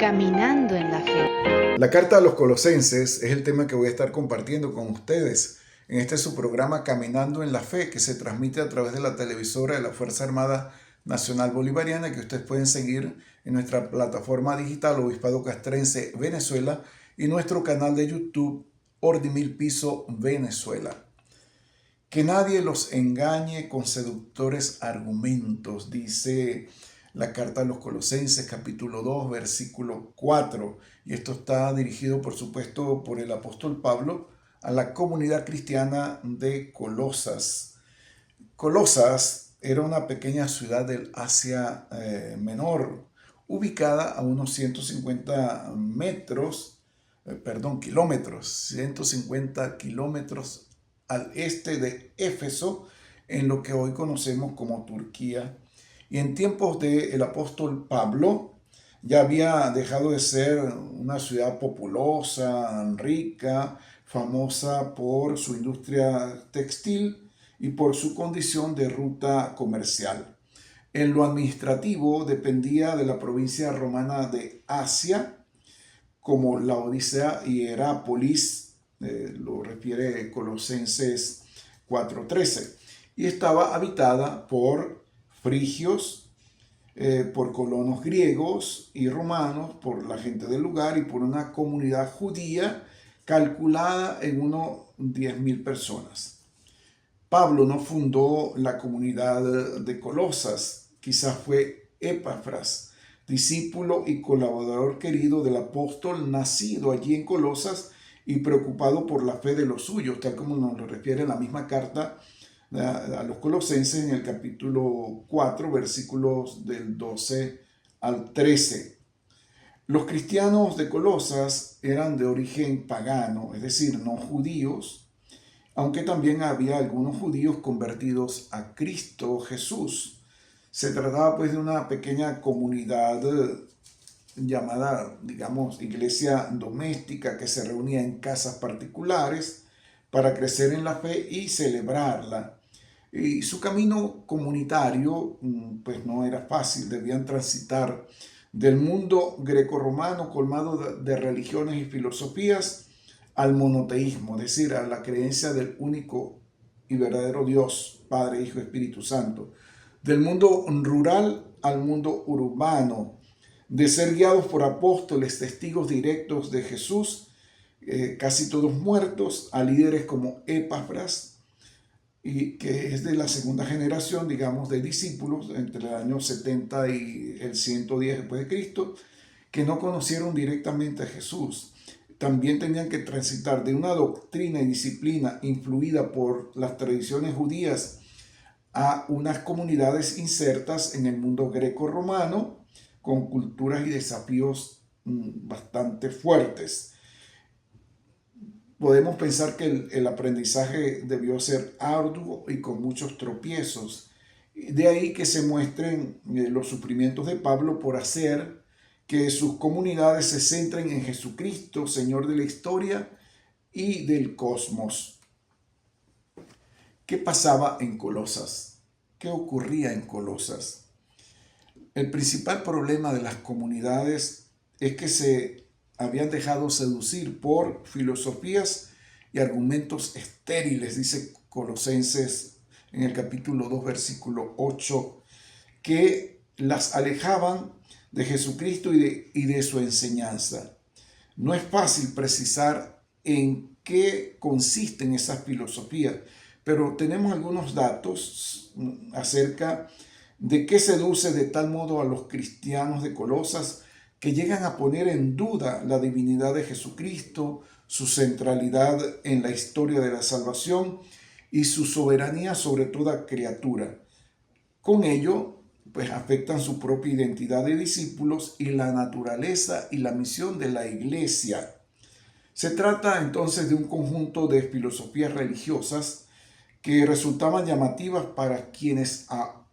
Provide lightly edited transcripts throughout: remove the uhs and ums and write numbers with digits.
Caminando en la fe. La carta a los Colosenses es el tema que voy a estar compartiendo con ustedes en este su programa Caminando en la Fe, que se transmite a través de la televisora de la Fuerza Armada Nacional Bolivariana, que ustedes pueden seguir en nuestra plataforma digital Obispado Castrense Venezuela y nuestro canal de YouTube Ordimil Piso Venezuela. Que nadie los engañe con seductores argumentos, dice la carta a los Colosenses, capítulo 2, versículo 4. Y esto está dirigido, por supuesto, por el apóstol Pablo a la comunidad cristiana de Colosas. Colosas era una pequeña ciudad del Asia Menor, ubicada a unos 150 kilómetros, 150 kilómetros al este de Éfeso, en lo que hoy conocemos como Turquía. Y en tiempos del apóstol Pablo ya había dejado de ser una ciudad populosa, rica, famosa por su industria textil y por su condición de ruta comercial. En lo administrativo dependía de la provincia romana de Asia, como Laodicea y Herápolis, lo refiere Colosenses 4:13, y estaba habitada por frigios, por colonos griegos y romanos, por la gente del lugar y por una comunidad judía calculada en unos 10.000 personas. Pablo no fundó la comunidad de Colosas, quizás fue Epafras, discípulo y colaborador querido del apóstol, nacido allí en Colosas y preocupado por la fe de los suyos, tal como nos lo refiere la misma carta a los Colosenses en el capítulo 4, versículos del 12 al 13. Los cristianos de Colosas eran de origen pagano, es decir, no judíos, aunque también había algunos judíos convertidos a Cristo Jesús. Se trataba pues de una pequeña comunidad llamada, digamos, iglesia doméstica, que se reunía en casas particulares para crecer en la fe y celebrarla. Y su camino comunitario pues no era fácil, debían transitar del mundo grecorromano colmado de religiones y filosofías al monoteísmo, es decir, a la creencia del único y verdadero Dios, Padre, Hijo, Espíritu Santo. Del mundo rural al mundo urbano, de ser guiados por apóstoles, testigos directos de Jesús, casi todos muertos, a líderes como Epafras, y que es de la segunda generación, digamos, de discípulos entre el año 70 y el 110 después de Cristo, que no conocieron directamente a Jesús. También tenían que transitar de una doctrina y disciplina influida por las tradiciones judías a unas comunidades insertas en el mundo greco-romano, con culturas y desafíos bastante fuertes. Podemos pensar que el aprendizaje debió ser arduo y con muchos tropiezos. De ahí que se muestren los sufrimientos de Pablo por hacer que sus comunidades se centren en Jesucristo, Señor de la historia y del cosmos. ¿Qué pasaba en Colosas? ¿Qué ocurría en Colosas? El principal problema de las comunidades es que se habían dejado seducir por filosofías y argumentos estériles, dice Colosenses en el capítulo 2, versículo 8, que las alejaban de Jesucristo y de su enseñanza. No es fácil precisar en qué consisten esas filosofías, pero tenemos algunos datos acerca de qué seduce de tal modo a los cristianos de Colosas que llegan a poner en duda la divinidad de Jesucristo, su centralidad en la historia de la salvación y su soberanía sobre toda criatura. Con ello, pues afectan su propia identidad de discípulos y la naturaleza y la misión de la iglesia. Se trata entonces de un conjunto de filosofías religiosas que resultaban llamativas para quienes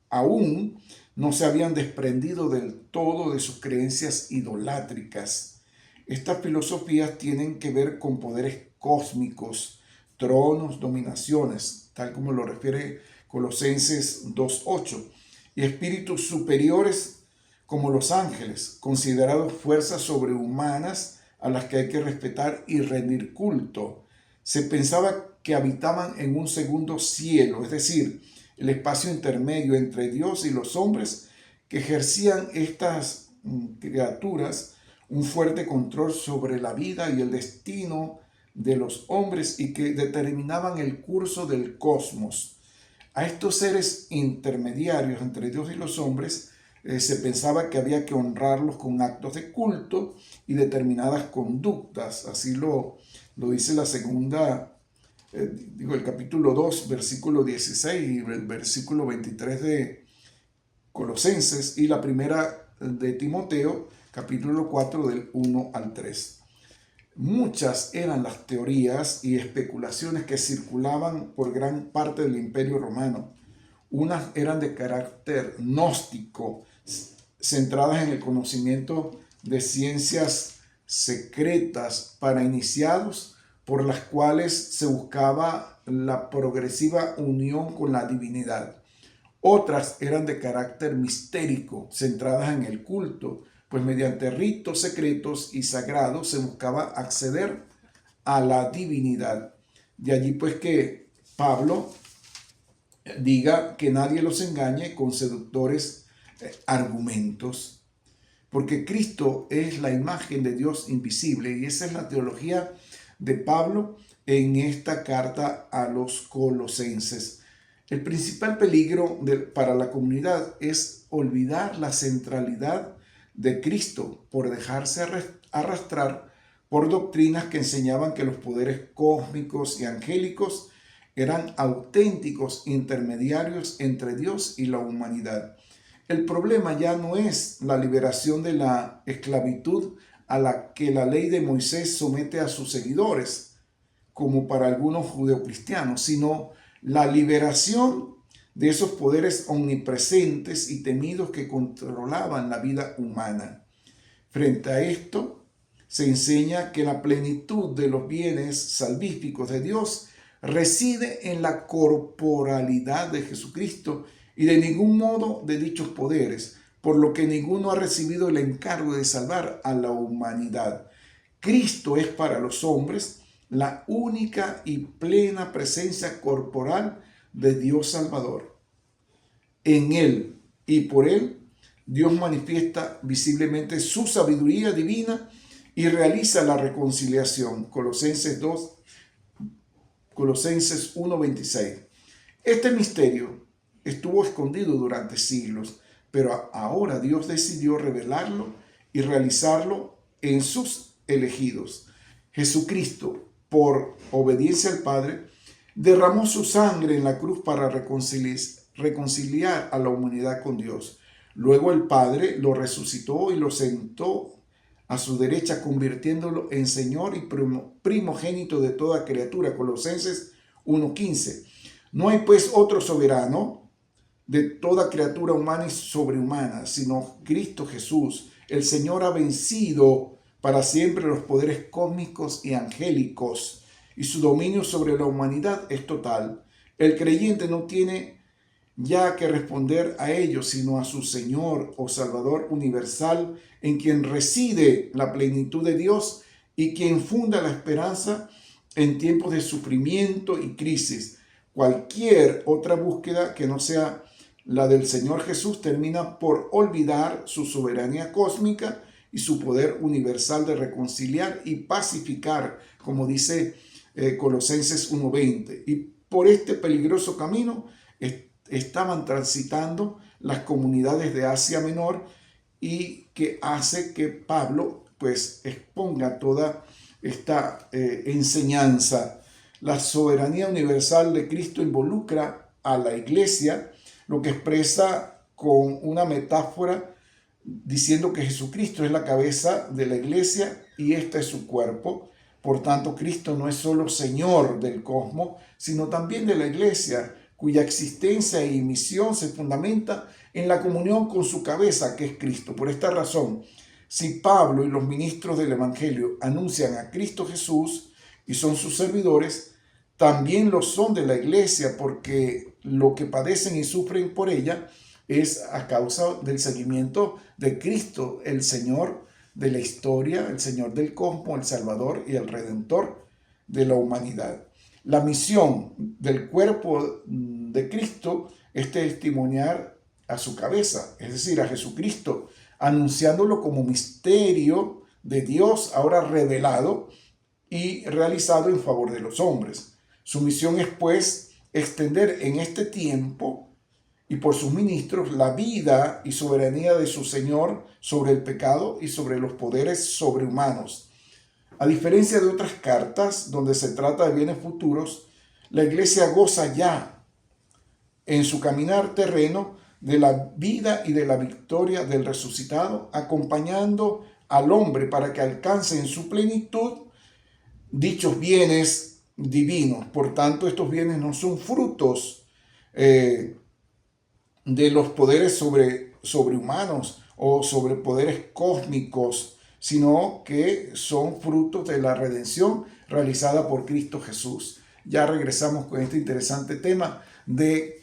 aún no se habían desprendido del todo de sus creencias idolátricas. Estas filosofías tienen que ver con poderes cósmicos, tronos, dominaciones, tal como lo refiere Colosenses 2:8, y espíritus superiores como los ángeles, considerados fuerzas sobrehumanas a las que hay que respetar y rendir culto. Se pensaba que habitaban en un segundo cielo, es decir, el espacio intermedio entre Dios y los hombres, que ejercían estas criaturas un fuerte control sobre la vida y el destino de los hombres y que determinaban el curso del cosmos. A estos seres intermediarios entre Dios y los hombres se pensaba que había que honrarlos con actos de culto y determinadas conductas. Así lo dice la segunda, el capítulo 2, versículo 16 y el versículo 23 de Colosenses, y la primera de Timoteo, capítulo 4, del 1 al 3. Muchas eran las teorías y especulaciones que circulaban por gran parte del Imperio Romano. Unas eran de carácter gnóstico, centradas en el conocimiento de ciencias secretas para iniciados, por las cuales se buscaba la progresiva unión con la divinidad. Otras eran de carácter mistérico, centradas en el culto, pues mediante ritos secretos y sagrados se buscaba acceder a la divinidad. De allí pues que Pablo diga que nadie los engañe con seductores argumentos, porque Cristo es la imagen de Dios invisible, y esa es la teología de Pablo en esta carta a los Colosenses. El principal peligro para la comunidad es olvidar la centralidad de Cristo por dejarse arrastrar por doctrinas que enseñaban que los poderes cósmicos y angélicos eran auténticos intermediarios entre Dios y la humanidad. El problema ya no es la liberación de la esclavitud a la que la ley de Moisés somete a sus seguidores, como para algunos judeocristianos, sino la liberación de esos poderes omnipresentes y temidos que controlaban la vida humana. Frente a esto, se enseña que la plenitud de los bienes salvíficos de Dios reside en la corporalidad de Jesucristo y de ningún modo de dichos poderes, por lo que ninguno ha recibido el encargo de salvar a la humanidad. Cristo es para los hombres la única y plena presencia corporal de Dios Salvador. En Él y por Él, Dios manifiesta visiblemente su sabiduría divina y realiza la reconciliación. Colosenses 1:26. Este misterio estuvo escondido durante siglos, pero ahora Dios decidió revelarlo y realizarlo en sus elegidos. Jesucristo, por obediencia al Padre, derramó su sangre en la cruz para reconciliar a la humanidad con Dios. Luego el Padre lo resucitó y lo sentó a su derecha, convirtiéndolo en Señor y primogénito de toda criatura. Colosenses 1:15. No hay pues otro soberano de toda criatura humana y sobrehumana, sino Cristo Jesús. El Señor ha vencido para siempre los poderes cósmicos y angélicos, y su dominio sobre la humanidad es total. El creyente no tiene ya que responder a ellos, sino a su Señor o Salvador universal, en quien reside la plenitud de Dios y quien funda la esperanza en tiempos de sufrimiento y crisis. Cualquier otra búsqueda que no sea la del Señor Jesús termina por olvidar su soberanía cósmica y su poder universal de reconciliar y pacificar, como dice Colosenses 1:20. Y por este peligroso camino estaban transitando las comunidades de Asia Menor, y que hace que Pablo pues exponga toda esta enseñanza. La soberanía universal de Cristo involucra a la iglesia, lo que expresa con una metáfora diciendo que Jesucristo es la cabeza de la iglesia y este es su cuerpo. Por tanto, Cristo no es solo Señor del cosmos, sino también de la iglesia, cuya existencia y misión se fundamenta en la comunión con su cabeza, que es Cristo. Por esta razón, si Pablo y los ministros del Evangelio anuncian a Cristo Jesús y son sus servidores, también lo son de la iglesia, porque lo que padecen y sufren por ella es a causa del seguimiento de Cristo, el Señor de la historia, el Señor del cosmos, el Salvador y el Redentor de la humanidad. La misión del cuerpo de Cristo es testimoniar a su cabeza, es decir, a Jesucristo, anunciándolo como misterio de Dios ahora revelado y realizado en favor de los hombres. Su misión es, pues, extender en este tiempo y por sus ministros la vida y soberanía de su Señor sobre el pecado y sobre los poderes sobrehumanos. A diferencia de otras cartas donde se trata de bienes futuros, la Iglesia goza ya en su caminar terreno de la vida y de la victoria del resucitado, acompañando al hombre para que alcance en su plenitud dichos bienes divinos. Por tanto, estos bienes no son frutos de los poderes sobrehumanos o sobre poderes cósmicos, sino que son frutos de la redención realizada por Cristo Jesús. Ya regresamos con este interesante tema de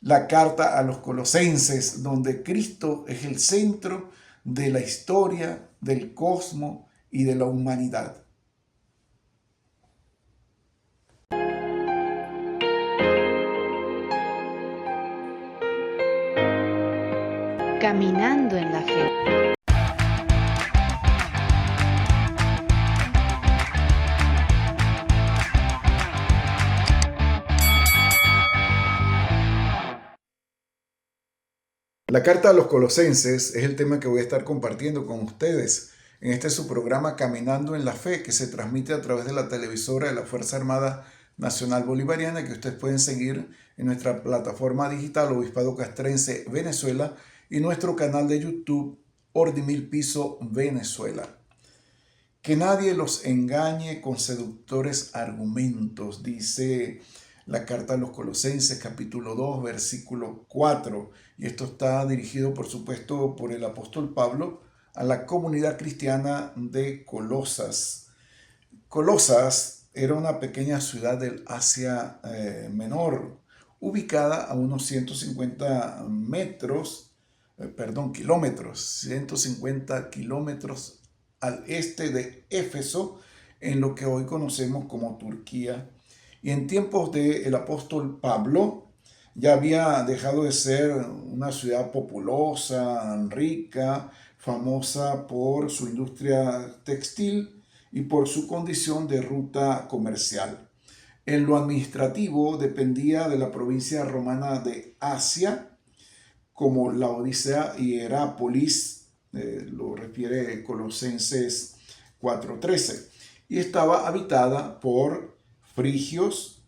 la carta a los Colosenses, donde Cristo es el centro de la historia, del cosmos y de la humanidad. Caminando en la fe. La carta a los Colosenses es el tema que voy a estar compartiendo con ustedes en este su programa Caminando en la Fe, que se transmite a través de la televisora de la Fuerza Armada Nacional Bolivariana, que ustedes pueden seguir en nuestra plataforma digital Obispado Castrense Venezuela y nuestro canal de YouTube Ordimil Piso Venezuela. Que nadie los engañe con seductores argumentos, dice la carta a los Colosenses, capítulo 2, versículo 4. Y esto está dirigido, por supuesto, por el apóstol Pablo a la comunidad cristiana de Colosas. Colosas era una pequeña ciudad del Asia Menor, ubicada a unos 150 kilómetros al este de Éfeso, en lo que hoy conocemos como Turquía. Y en tiempos del apóstol Pablo ya había dejado de ser una ciudad populosa, rica, famosa por su industria textil y por su condición de ruta comercial. En lo administrativo dependía de la provincia romana de Asia, como Laodicea y Herápolis, lo refiere Colosenses 4:13, y estaba habitada por frigios,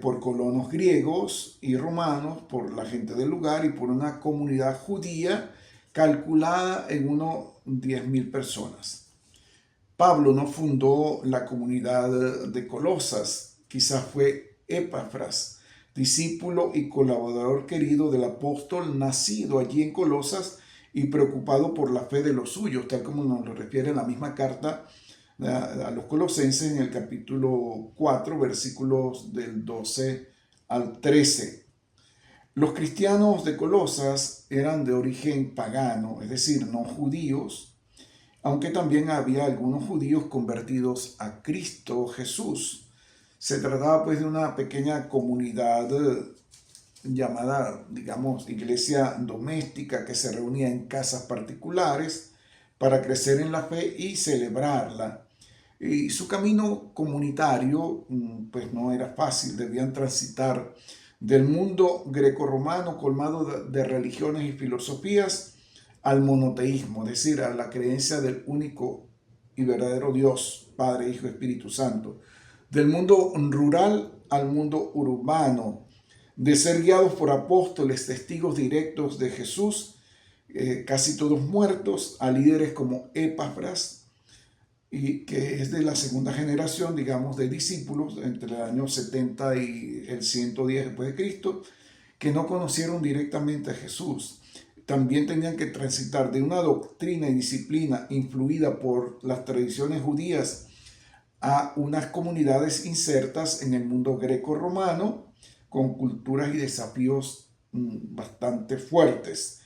por colonos griegos y romanos, por la gente del lugar y por una comunidad judía calculada en unos 10.000 personas. Pablo no fundó la comunidad de Colosas, quizás fue Epafras, discípulo y colaborador querido del apóstol, nacido allí en Colosas y preocupado por la fe de los suyos, tal como nos lo refiere en la misma carta a los Colosenses en el capítulo 4, versículos del 12 al 13. Los cristianos de Colosas eran de origen pagano, es decir, no judíos, aunque también había algunos judíos convertidos a Cristo Jesús. Se trataba pues de una pequeña comunidad llamada, digamos, iglesia doméstica, que se reunía en casas particulares para crecer en la fe y celebrarla. Y su camino comunitario pues no era fácil, debían transitar del mundo grecorromano colmado de religiones y filosofías al monoteísmo, es decir, a la creencia del único y verdadero Dios, Padre, Hijo y Espíritu Santo. Del mundo rural al mundo urbano, de ser guiados por apóstoles, testigos directos de Jesús, casi todos muertos, a líderes como Epafras, y que es de la segunda generación, digamos, de discípulos entre el año 70 y el 110 después de Cristo, que no conocieron directamente a Jesús. También tenían que transitar de una doctrina y disciplina influida por las tradiciones judías a unas comunidades insertas en el mundo greco-romano, con culturas y desafíos bastante fuertes.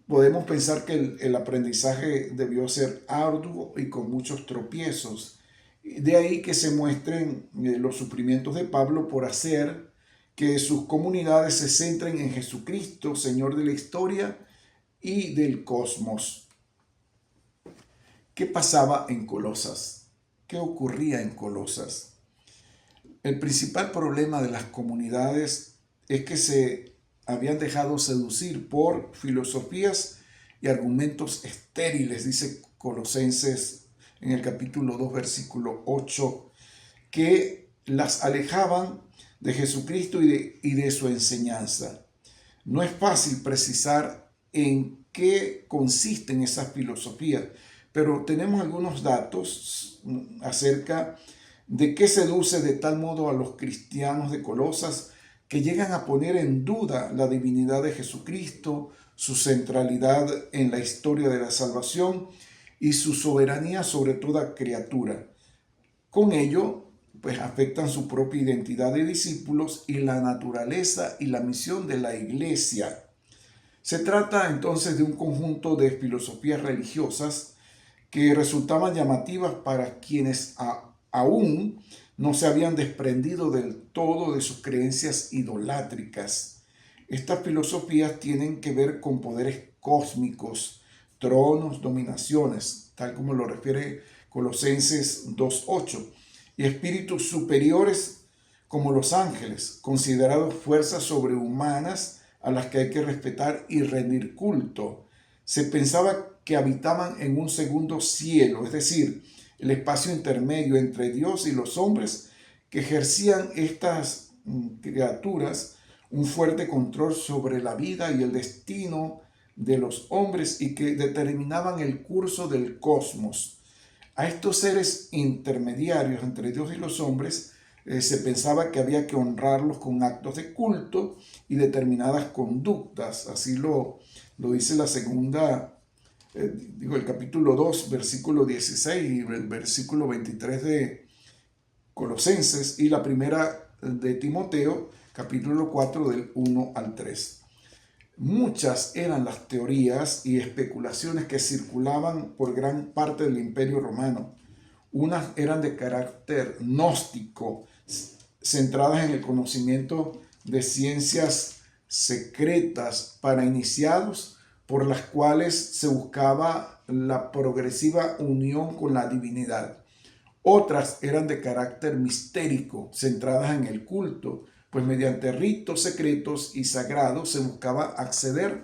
Podemos pensar que el aprendizaje debió ser arduo y con muchos tropiezos. De ahí que se muestren los sufrimientos de Pablo por hacer que sus comunidades se centren en Jesucristo, Señor de la historia y del cosmos. ¿Qué pasaba en Colosas? ¿Qué ocurría en Colosas? El principal problema de las comunidades es que se habían dejado seducir por filosofías y argumentos estériles, dice Colosenses en el capítulo 2, versículo 8, que las alejaban de Jesucristo y de su enseñanza. No es fácil precisar en qué consisten esas filosofías, pero tenemos algunos datos acerca de qué seduce de tal modo a los cristianos de Colosas que llegan a poner en duda la divinidad de Jesucristo, su centralidad en la historia de la salvación y su soberanía sobre toda criatura. Con ello, pues afectan su propia identidad de discípulos y la naturaleza y la misión de la iglesia. Se trata entonces de un conjunto de filosofías religiosas que resultaban llamativas para quienes aún no se habían desprendido del todo de sus creencias idolátricas. Estas filosofías tienen que ver con poderes cósmicos, tronos, dominaciones, tal como lo refiere Colosenses 2:8, y espíritus superiores como los ángeles, considerados fuerzas sobrehumanas a las que hay que respetar y rendir culto. Se pensaba que habitaban en un segundo cielo, es decir, el espacio intermedio entre Dios y los hombres, que ejercían estas criaturas un fuerte control sobre la vida y el destino de los hombres y que determinaban el curso del cosmos. A estos seres intermediarios entre Dios y los hombres se pensaba que había que honrarlos con actos de culto y determinadas conductas. Así lo dice la segunda, el capítulo 2, versículo 16 y el versículo 23 de Colosenses, y la primera de Timoteo, capítulo 4, del 1 al 3. Muchas eran las teorías y especulaciones que circulaban por gran parte del Imperio Romano. Unas eran de carácter gnóstico, centradas en el conocimiento de ciencias secretas para iniciados, por las cuales se buscaba la progresiva unión con la divinidad. Otras eran de carácter mistérico, centradas en el culto, pues mediante ritos secretos y sagrados se buscaba acceder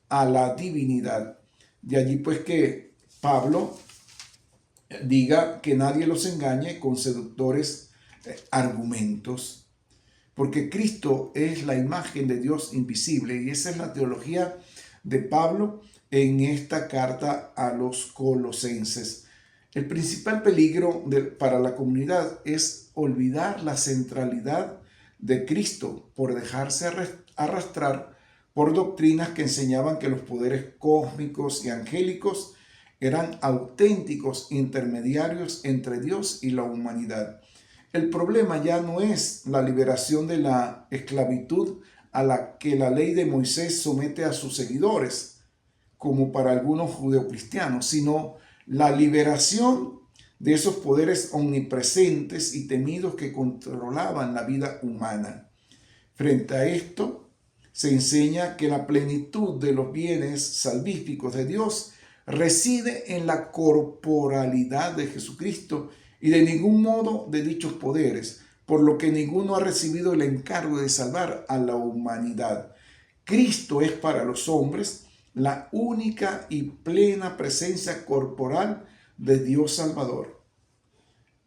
a la divinidad. De allí pues que Pablo diga que nadie los engañe con seductores argumentos, porque Cristo es la imagen de Dios invisible, y esa es la teología de Pablo en esta carta a los colosenses. El principal peligro para la comunidad es olvidar la centralidad de Cristo por dejarse arrastrar por doctrinas que enseñaban que los poderes cósmicos y angélicos eran auténticos intermediarios entre Dios y la humanidad. El problema ya no es la liberación de la esclavitud a la que la ley de Moisés somete a sus seguidores, como para algunos judeocristianos, sino la liberación de esos poderes omnipresentes y temidos que controlaban la vida humana. Frente a esto, se enseña que la plenitud de los bienes salvíficos de Dios reside en la corporalidad de Jesucristo y de ningún modo de dichos poderes, por lo que ninguno ha recibido el encargo de salvar a la humanidad. Cristo es para los hombres la única y plena presencia corporal de Dios Salvador.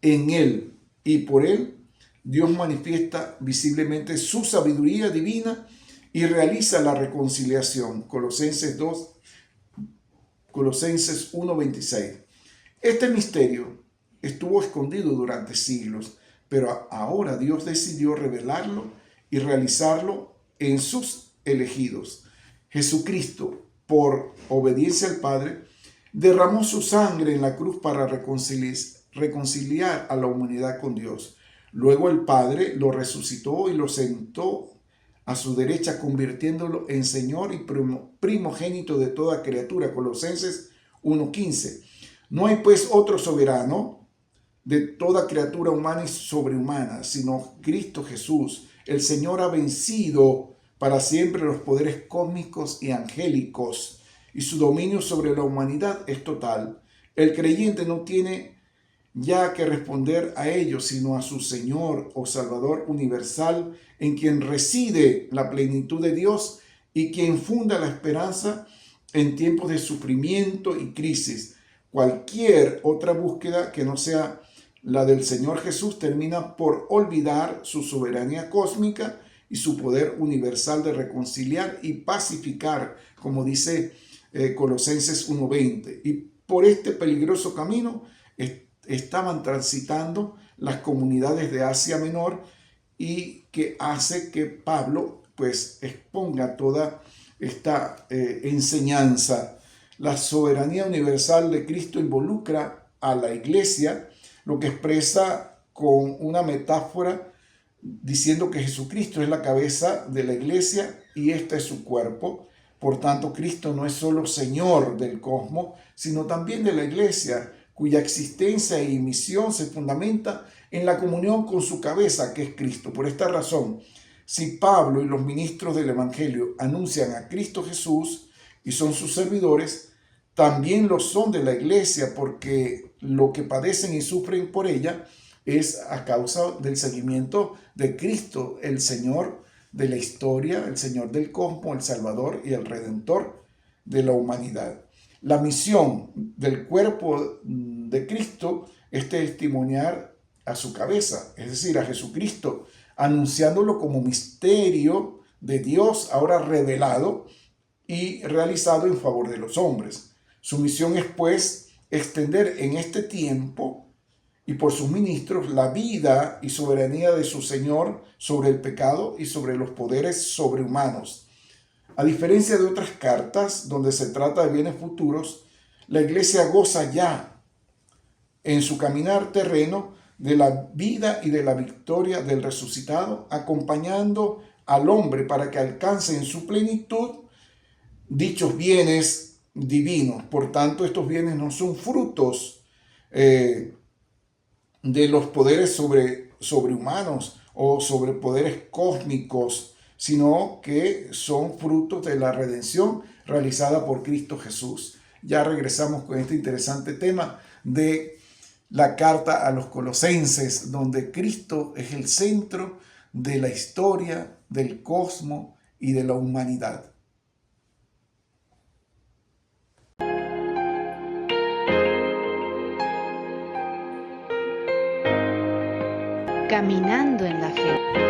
En Él y por Él, Dios manifiesta visiblemente su sabiduría divina y realiza la reconciliación. Colosenses 1:26. Este misterio estuvo escondido durante siglos, pero ahora Dios decidió revelarlo y realizarlo en sus elegidos. Jesucristo, por obediencia al Padre, derramó su sangre en la cruz para reconciliar a la humanidad con Dios. Luego el Padre lo resucitó y lo sentó a su derecha, convirtiéndolo en Señor y primogénito de toda criatura. Colosenses 1:15. No hay pues otro soberano de toda criatura humana y sobrehumana, sino Cristo Jesús. El Señor ha vencido para siempre los poderes cósmicos y angélicos, y su dominio sobre la humanidad es total. El creyente no tiene ya que responder a ellos, sino a su Señor o Salvador universal, en quien reside la plenitud de Dios y quien funda la esperanza en tiempos de sufrimiento y crisis. Cualquier otra búsqueda que no sea la del Señor Jesús termina por olvidar su soberanía cósmica y su poder universal de reconciliar y pacificar, como dice Colosenses 1:20. Y por este peligroso camino estaban transitando las comunidades de Asia Menor, y que hace que Pablo pues exponga toda esta enseñanza. La soberanía universal de Cristo involucra a la iglesia, lo que expresa con una metáfora diciendo que Jesucristo es la cabeza de la iglesia y este es su cuerpo. Por tanto, Cristo no es solo Señor del cosmos, sino también de la iglesia, cuya existencia y misión se fundamenta en la comunión con su cabeza, que es Cristo. Por esta razón, si Pablo y los ministros del Evangelio anuncian a Cristo Jesús y son sus servidores, también lo son de la iglesia, porque lo que padecen y sufren por ella es a causa del seguimiento de Cristo, el Señor de la historia, el Señor del cosmos, el Salvador y el Redentor de la humanidad. La misión del cuerpo de Cristo es testimoniar a su cabeza, es decir, a Jesucristo, anunciándolo como misterio de Dios ahora revelado y realizado en favor de los hombres. Su misión es, pues, extender en este tiempo y por sus ministros la vida y soberanía de su Señor sobre el pecado y sobre los poderes sobrehumanos. A diferencia de otras cartas donde se trata de bienes futuros, la iglesia goza ya en su caminar terreno de la vida y de la victoria del resucitado, acompañando al hombre para que alcance en su plenitud dichos bienes divinos. Por tanto, estos bienes no son frutos de los poderes sobrehumanos o sobre poderes cósmicos, sino que son frutos de la redención realizada por Cristo Jesús. Ya regresamos con este interesante tema de la carta a los Colosenses, donde Cristo es el centro de la historia, del cosmos y de la humanidad. Caminando en la fe.